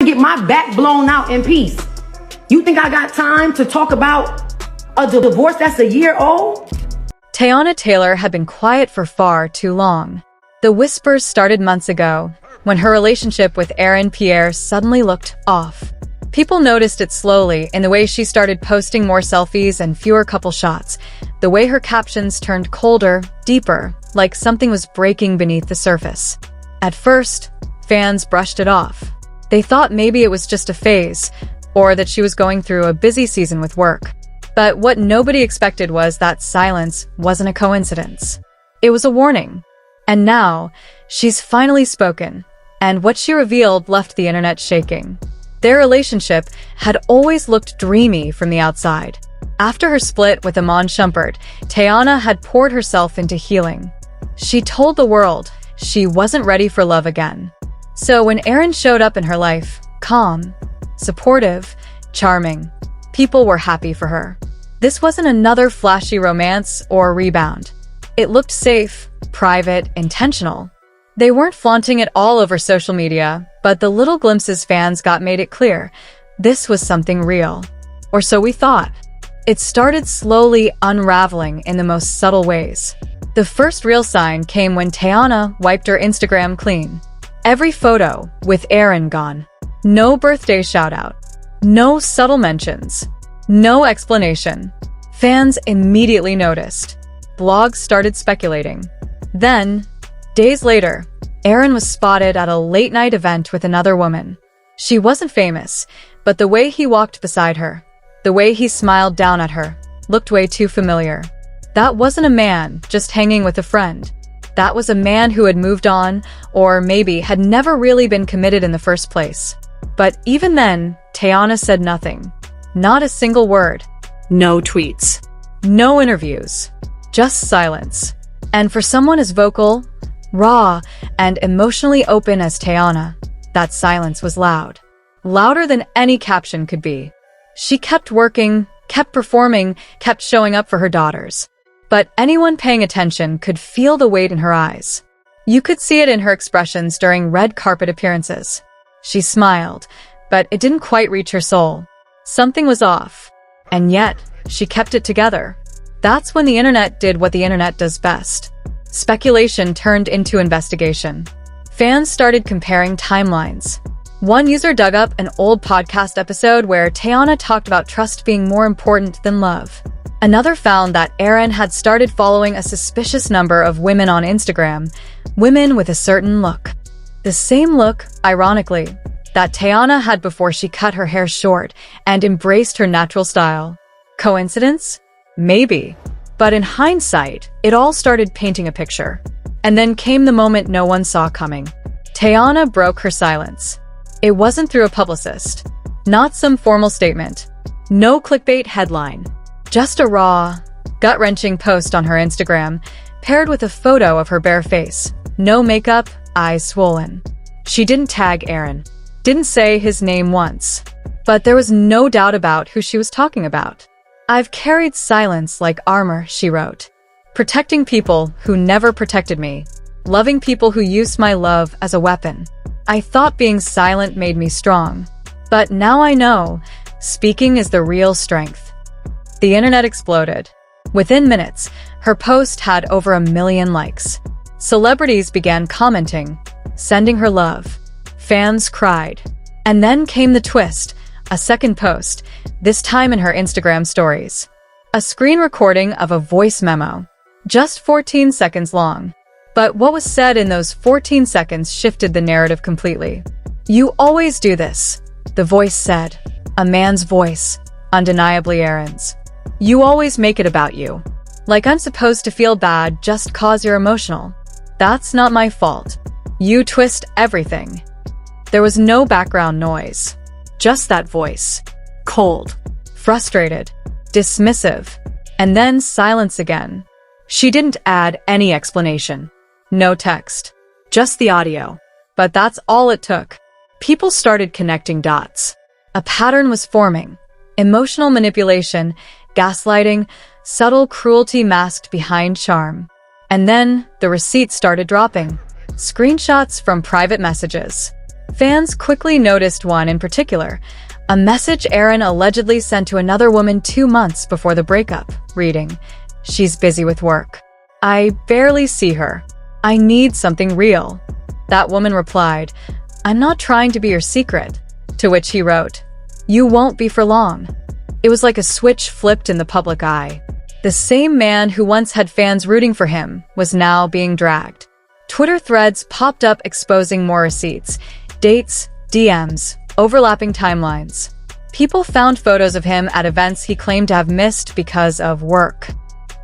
get my back blown out in peace. You think I got time to talk about a divorce that's a year old? Teyana Taylor had been quiet for far too long. The whispers started months ago, when her relationship with Aaron Pierre suddenly looked off. People noticed it slowly in the way she started posting more selfies and fewer couple shots, the way her captions turned colder, deeper, like something was breaking beneath the surface. At first, fans brushed it off. They thought maybe it was just a phase, or that she was going through a busy season with work. But what nobody expected was that silence wasn't a coincidence. It was a warning. And now, she's finally spoken, and what she revealed left the internet shaking. Their relationship had always looked dreamy from the outside. After her split with Iman Shumpert, Teyana had poured herself into healing. She told the world she wasn't ready for love again. So when Aaron showed up in her life, calm, supportive, charming, people were happy for her. This wasn't another flashy romance or rebound. It looked safe, private, intentional. They weren't flaunting it all over social media, but the little glimpses fans got made it clear this was something real. Or so we thought. It started slowly unraveling in the most subtle ways. The first real sign came when Teyana wiped her Instagram clean. Every photo with Aaron gone. No birthday shout-out. No subtle mentions. No explanation. Fans immediately noticed. Blogs started speculating. Then, days later, Aaron was spotted at a late-night event with another woman. She wasn't famous, but the way he walked beside her, the way he smiled down at her, looked way too familiar. That wasn't a man just hanging with a friend. That was a man who had moved on, or maybe had never really been committed in the first place. But even then, Teyana said nothing. Not a single word. No tweets. No interviews. Just silence. And for someone as vocal, raw, and emotionally open as Teyana, that silence was loud. Louder than any caption could be. She kept working, kept performing, kept showing up for her daughters. But anyone paying attention could feel the weight in her eyes. You could see it in her expressions during red carpet appearances. She smiled, but it didn't quite reach her soul. Something was off. And yet, she kept it together. That's when the internet did what the internet does best. Speculation turned into investigation. Fans started comparing timelines. One user dug up an old podcast episode where Teyana talked about trust being more important than love. Another found that Aaron had started following a suspicious number of women on Instagram, women with a certain look. The same look, ironically, that Teyana had before she cut her hair short and embraced her natural style. Coincidence? Maybe. But in hindsight, it all started painting a picture. And then came the moment no one saw coming. Teyana broke her silence. It wasn't through a publicist. Not some formal statement. No clickbait headline. Just a raw, gut-wrenching post on her Instagram, paired with a photo of her bare face. No makeup, eyes swollen. She didn't tag Aaron. Didn't say his name once. But there was no doubt about who she was talking about. "I've carried silence like armor," she wrote. "Protecting people who never protected me. Loving people who used my love as a weapon. I thought being silent made me strong. But now I know, speaking is the real strength." The internet exploded. Within minutes, her post had over 1 million likes. Celebrities began commenting, sending her love. Fans cried. And then came the twist, a second post, this time in her Instagram stories. A screen recording of a voice memo, just 14 seconds long. But what was said in those 14 seconds shifted the narrative completely. "You always do this," the voice said. A man's voice, undeniably Aaron's. "You always make it about you. Like I'm supposed to feel bad just 'cause you're emotional. That's not my fault. You twist everything." There was no background noise. Just that voice. Cold. Frustrated. Dismissive. And then silence again. She didn't add any explanation. No text. Just the audio. But that's all it took. People started connecting dots. A pattern was forming. Emotional manipulation, gaslighting, subtle cruelty masked behind charm. And then the receipts started dropping. Screenshots from private messages. Fans quickly noticed one in particular, a message Aaron allegedly sent to another woman 2 months before the breakup, reading, "She's busy with work. I barely see her. I need something real." That woman replied, "I'm not trying to be your secret," to which he wrote, "You won't be for long." It was like a switch flipped in the public eye. The same man who once had fans rooting for him was now being dragged. Twitter threads popped up exposing more receipts, dates, DMs, overlapping timelines. People found photos of him at events he claimed to have missed because of work.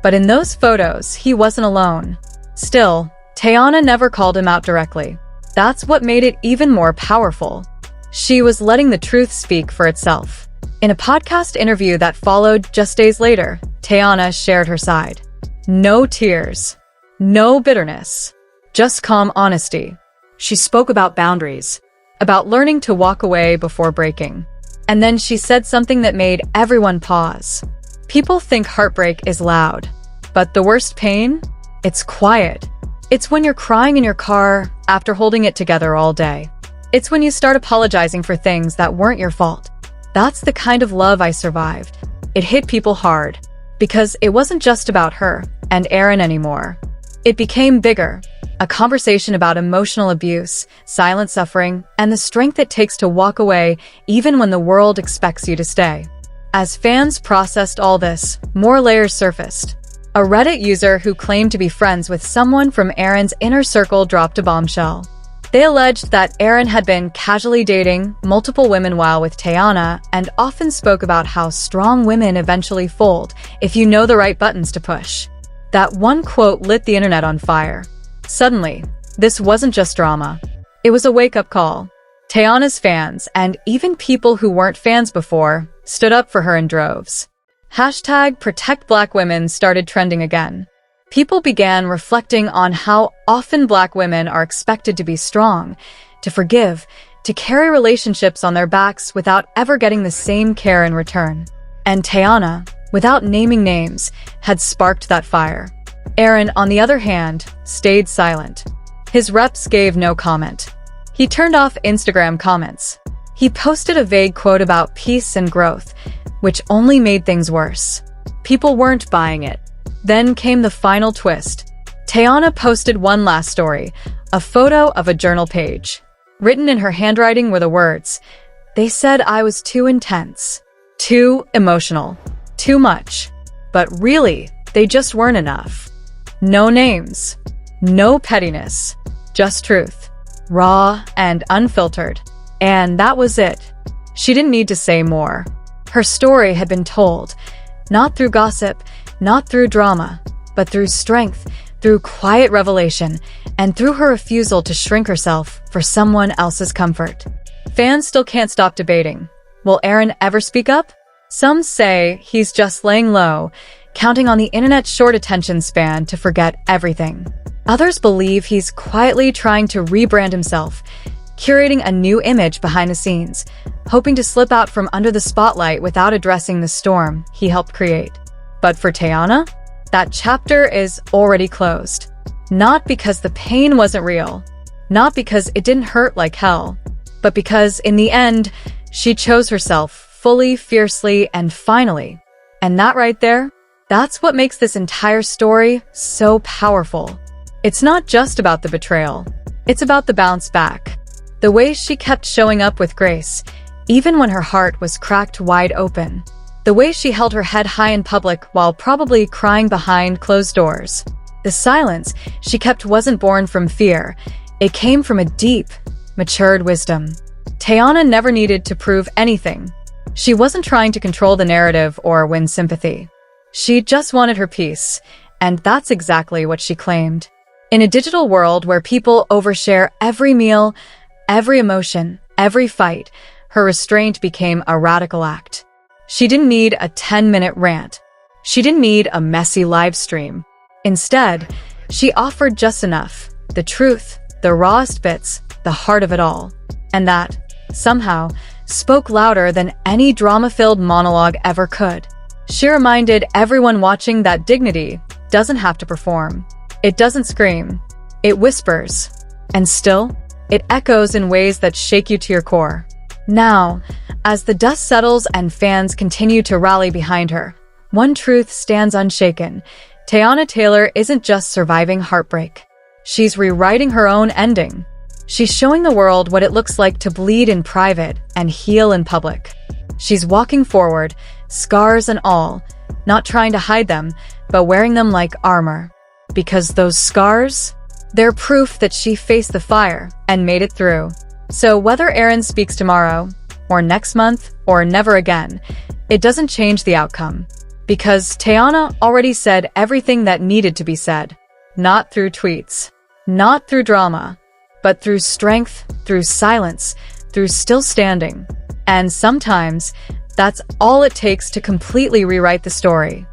But in those photos, he wasn't alone. Still, Teyana never called him out directly. That's what made it even more powerful. She was letting the truth speak for itself. In a podcast interview that followed just days later, Teyana shared her side. No tears. No bitterness. Just calm honesty. She spoke about boundaries, about learning to walk away before breaking. And then she said something that made everyone pause. People think heartbreak is loud, but the worst pain? It's quiet. It's when you're crying in your car after holding it together all day. It's when you start apologizing for things that weren't your fault. That's the kind of love I survived. It hit people hard, because it wasn't just about her and Aaron anymore. It became bigger, a conversation about emotional abuse, silent suffering, and the strength it takes to walk away even when the world expects you to stay. As fans processed all this, more layers surfaced. A Reddit user who claimed to be friends with someone from Aaron's inner circle dropped a bombshell. They alleged that Aaron had been casually dating multiple women while with Teyana and often spoke about how strong women eventually fold if you know the right buttons to push. That one quote lit the internet on fire. Suddenly, this wasn't just drama. It was a wake-up call. Teyana's fans, and even people who weren't fans before, stood up for her in droves. Hashtag Protect Black Women started trending again. People began reflecting on how often Black women are expected to be strong, to forgive, to carry relationships on their backs without ever getting the same care in return. And Teyana, without naming names, had sparked that fire. Aaron, on the other hand, stayed silent. His reps gave no comment. He turned off Instagram comments. He posted a vague quote about peace and growth, which only made things worse. People weren't buying it. Then came the final twist. Teyana posted one last story, a photo of a journal page. Written in her handwriting were the words, "They said I was too intense, too emotional, too much. But really, they just weren't enough." No names, no pettiness, just truth, raw and unfiltered. And that was it. She didn't need to say more. Her story had been told, not through gossip, not through drama, but through strength, through quiet revelation, and through her refusal to shrink herself for someone else's comfort. Fans still can't stop debating. Will Aaron ever speak up? Some say he's just laying low, counting on the internet's short attention span to forget everything. Others believe he's quietly trying to rebrand himself, curating a new image behind the scenes, hoping to slip out from under the spotlight without addressing the storm he helped create. But for Teyana, that chapter is already closed. Not because the pain wasn't real, not because it didn't hurt like hell, but because in the end, she chose herself fully, fiercely, and finally. And that right there, that's what makes this entire story so powerful. It's not just about the betrayal. It's about the bounce back. The way she kept showing up with grace, even when her heart was cracked wide open. The way she held her head high in public while probably crying behind closed doors. The silence she kept wasn't born from fear. It came from a deep, matured wisdom. Teyana never needed to prove anything. She wasn't trying to control the narrative or win sympathy. She just wanted her peace, and that's exactly what she claimed. In a digital world where people overshare every meal, every emotion, every fight, her restraint became a radical act. She didn't need a 10-minute rant. She didn't need a messy live stream. Instead, she offered just enough, the truth, the rawest bits, the heart of it all. And that, somehow, spoke louder than any drama-filled monologue ever could. She reminded everyone watching that dignity doesn't have to perform. It doesn't scream. It whispers. And still, It echoes in ways that shake you to your core. Now, as the dust settles and fans continue to rally behind her, one truth stands unshaken. Teyana Taylor isn't just surviving heartbreak. She's rewriting her own ending. She's showing the world what it looks like to bleed in private and heal in public. She's walking forward, scars and all, not trying to hide them, but wearing them like armor. Because those scars, they're proof that she faced the fire and made it through. So whether Erin speaks tomorrow, or next month, or never again, it doesn't change the outcome. Because Teyana already said everything that needed to be said. Not through tweets, not through drama, but through strength, through silence, through still standing. And sometimes, that's all it takes to completely rewrite the story.